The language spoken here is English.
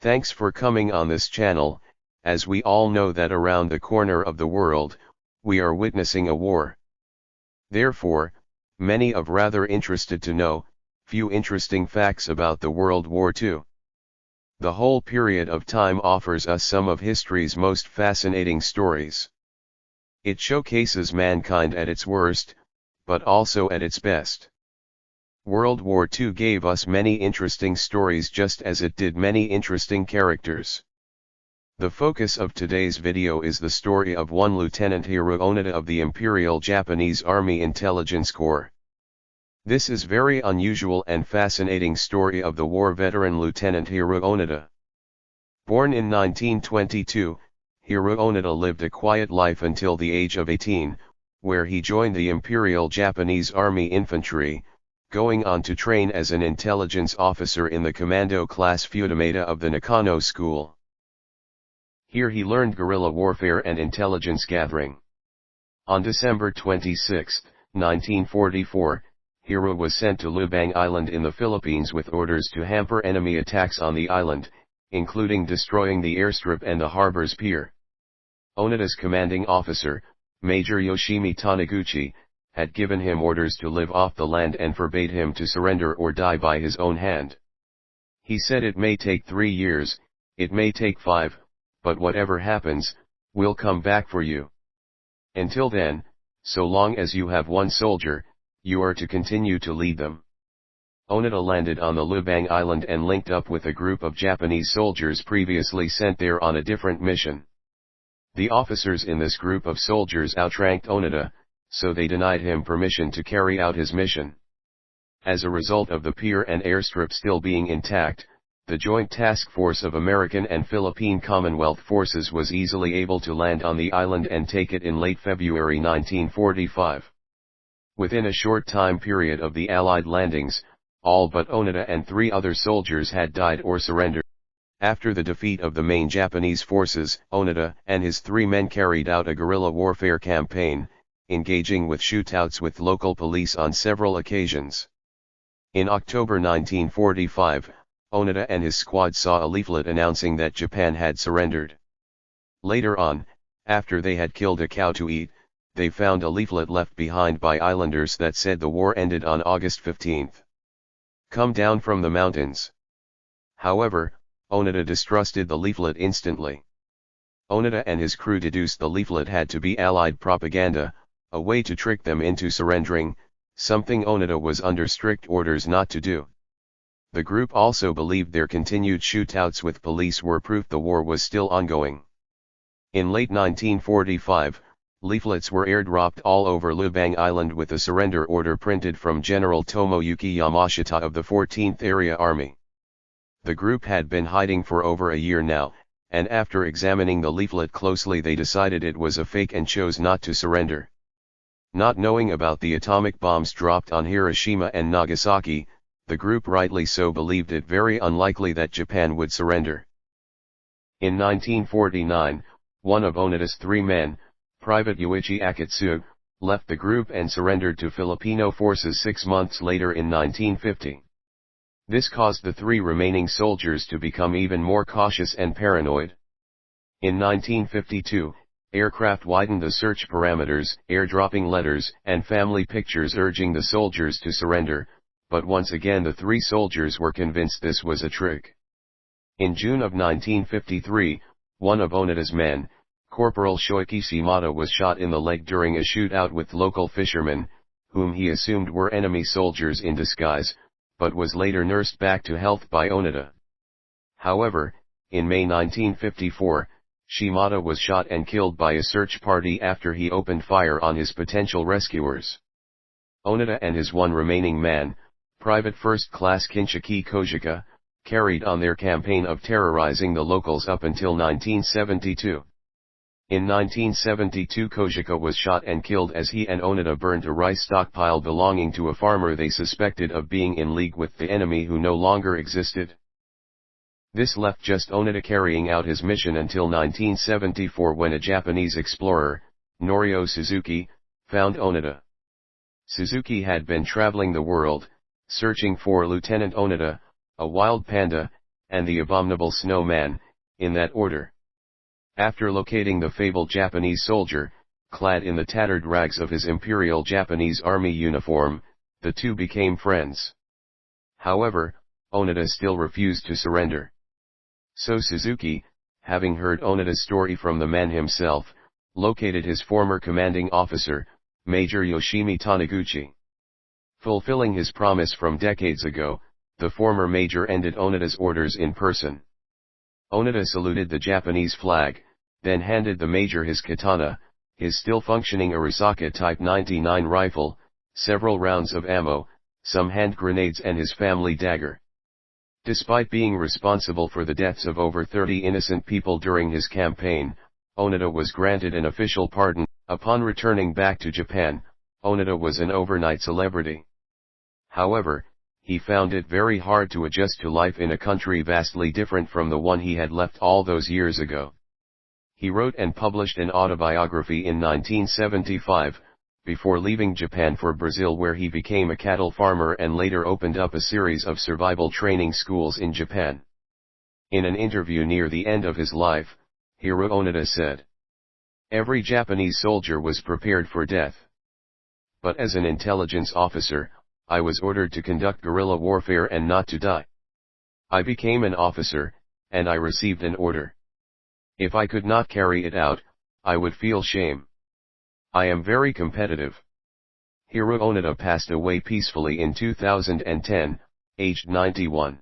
Thanks for coming on this channel, as we all know that around the corner of the world, we are witnessing a war. Therefore, many of rather interested to know, few interesting facts about the World War II. The whole period of time offers us some of history's most fascinating stories. It showcases mankind at its worst, but also at its best. World War II gave us many interesting stories just as it did many interesting characters. The focus of today's video is the story of one Lieutenant Hiroo Onoda of the Imperial Japanese Army Intelligence Corps. This is very unusual and fascinating story of the war veteran Lieutenant Hiroo Onoda. Born in 1922, Hiroo Onoda lived a quiet life until the age of 18, where he joined the Imperial Japanese Army Infantry, going on to train as an intelligence officer in the commando class Futamata of the Nakano School. Here he learned guerrilla warfare and intelligence gathering. On December 26, 1944, Hiroo was sent to Lubang Island in the Philippines with orders to hamper enemy attacks on the island, including destroying the airstrip and the harbor's pier. Onoda's commanding officer, Major Yoshimi Taniguchi, had given him orders to live off the land and forbade him to surrender or die by his own hand. He said, "It may take 3 years, it may take 5, but whatever happens, we'll come back for you. Until then, so long as you have one soldier, you are to continue to lead them." Onoda landed on the Lubang Island and linked up with a group of Japanese soldiers previously sent there on a different mission. The officers in this group of soldiers outranked Onoda, so they denied him permission to carry out his mission. As a result of the pier and airstrip still being intact, the Joint Task Force of American and Philippine Commonwealth Forces was easily able to land on the island and take it in late February 1945. Within a short time period of the Allied landings, all but Onoda and 3 other soldiers had died or surrendered. After the defeat of the main Japanese forces, Onoda and his 3 men carried out a guerrilla warfare campaign, engaging with shootouts with local police on several occasions. In October 1945, Onoda and his squad saw a leaflet announcing that Japan had surrendered. Later on, after they had killed a cow to eat, they found a leaflet left behind by islanders that said the war ended on August 15. "Come down from the mountains." However, Onoda distrusted the leaflet instantly. Onoda and his crew deduced the leaflet had to be Allied propaganda, a way to trick them into surrendering, something Onoda was under strict orders not to do. The group also believed their continued shootouts with police were proof the war was still ongoing. In late 1945, leaflets were airdropped all over Lubang Island with a surrender order printed from General Tomoyuki Yamashita of the 14th Area Army. The group had been hiding for over a year now, and after examining the leaflet closely they decided it was a fake and chose not to surrender. Not knowing about the atomic bombs dropped on Hiroshima and Nagasaki, the group rightly so believed it very unlikely that Japan would surrender. In 1949, one of Onoda's 3 men, Private Yuichi Akatsugu, left the group and surrendered to Filipino forces 6 months later in 1950. This caused the 3 remaining soldiers to become even more cautious and paranoid. In 1952, aircraft widened the search parameters, airdropping letters and family pictures urging the soldiers to surrender, but once again the 3 soldiers were convinced this was a trick. In June of 1953, one of Onoda's men, Corporal Shoichi Shimada, was shot in the leg during a shootout with local fishermen, whom he assumed were enemy soldiers in disguise, but was later nursed back to health by Onoda. However, in May 1954, Shimada was shot and killed by a search party after he opened fire on his potential rescuers. Onoda and his 1 remaining man, Private First Class Kinshiki Kojika, carried on their campaign of terrorizing the locals up until 1972. In 1972 Kojika was shot and killed as he and Onoda burned a rice stockpile belonging to a farmer they suspected of being in league with the enemy who no longer existed. This left just Onoda carrying out his mission until 1974 when a Japanese explorer, Norio Suzuki, found Onoda. Suzuki had been traveling the world, searching for Lieutenant Onoda, a wild panda, and the abominable snowman, in that order. After locating the fabled Japanese soldier, clad in the tattered rags of his Imperial Japanese Army uniform, the two became friends. However, Onoda still refused to surrender. So Suzuki, having heard Onoda's story from the man himself, located his former commanding officer, Major Yoshimi Taniguchi. Fulfilling his promise from decades ago, the former major ended Onoda's orders in person. Onoda saluted the Japanese flag, then handed the major his katana, his still functioning Arisaka Type 99 rifle, several rounds of ammo, some hand grenades and his family dagger. Despite being responsible for the deaths of over 30 innocent people during his campaign, Onoda was granted an official pardon. Upon returning back to Japan, Onoda was an overnight celebrity. However, he found it very hard to adjust to life in a country vastly different from the one he had left all those years ago. He wrote and published an autobiography in 1975, before leaving Japan for Brazil, where he became a cattle farmer and later opened up a series of survival training schools in Japan. In an interview near the end of his life, Hiroo Onoda said, "Every Japanese soldier was prepared for death. But as an intelligence officer, I was ordered to conduct guerrilla warfare and not to die. I became an officer, and I received an order. If I could not carry it out, I would feel shame. I am very competitive." Hiroo Onoda passed away peacefully in 2010, aged 91.